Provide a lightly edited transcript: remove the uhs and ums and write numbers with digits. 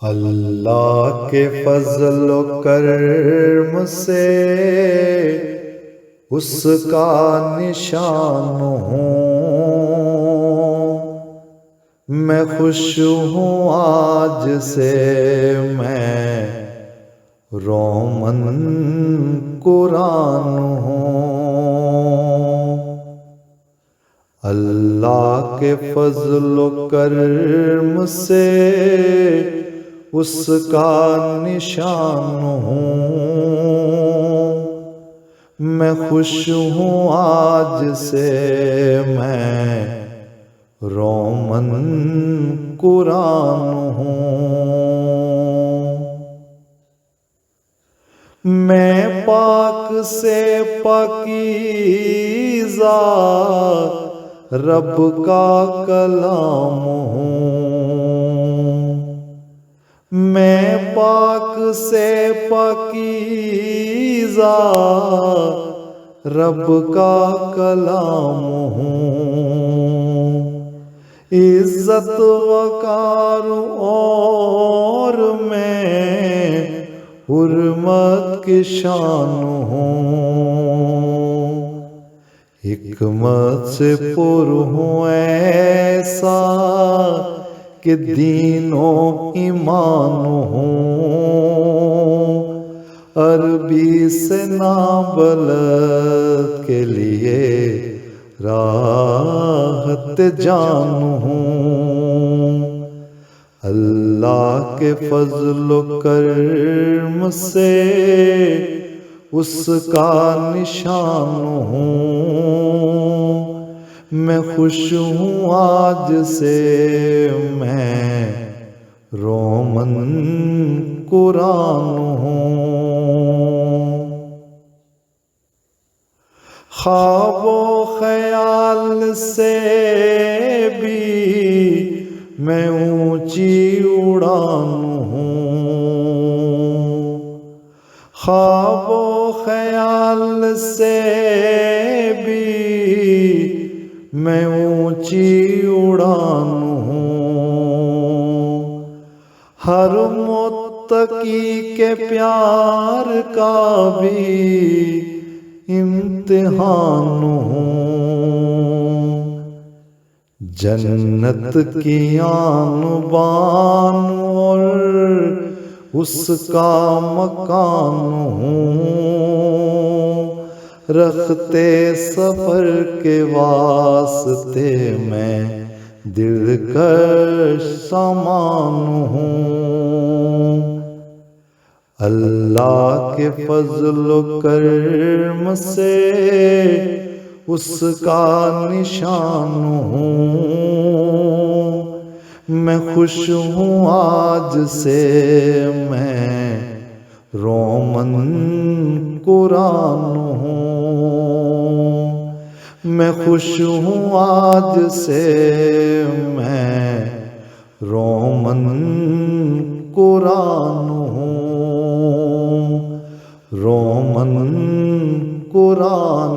اللہ کے فضل و کرم سے اس کا نشان ہوں، میں خوش ہوں آج سے میں رومن قرآن ہوں۔ اللہ کے فضل و کرم سے اس کا نشان ہوں، میں خوش ہوں آج سے میں رومن قرآن ہوں۔ میں پاک سے پاکیزہ رب کا کلام ہوں، میں پاک سے پاکیزہ رب کا کلام ہوں، عزت وقار اور میں حرمت کی شان ہوں، حکمت سے پر ہوں ایسا کہ دین و ایمان ہوں، عربی سے نابلد کے لیے راحت جان ہوں۔ اللہ کے فضل و کرم سے اس کا نشان ہوں، میں خوش ہوں آج سے میں رومن قرآن ہوں۔ خواب و خیال سے بھی میں اونچی اڑان ہوں، خواب و خیال سے بھی میں اونچی اڑان ہوں، ہر متقی کے پیار کا بھی امتحان ہوں، جنت کی آن بان اور اس کا مکان ہوں، رختے سفر کے واسطے میں دلکش سامان ہوں۔ اللہ کے فضل و کرم سے اس کا نشان ہوں، میں خوش ہوں آج سے میں رومن قرآن ہوں، میں خوش ہوں آج سے میں رومن قرآن ہوں، رومن قرآن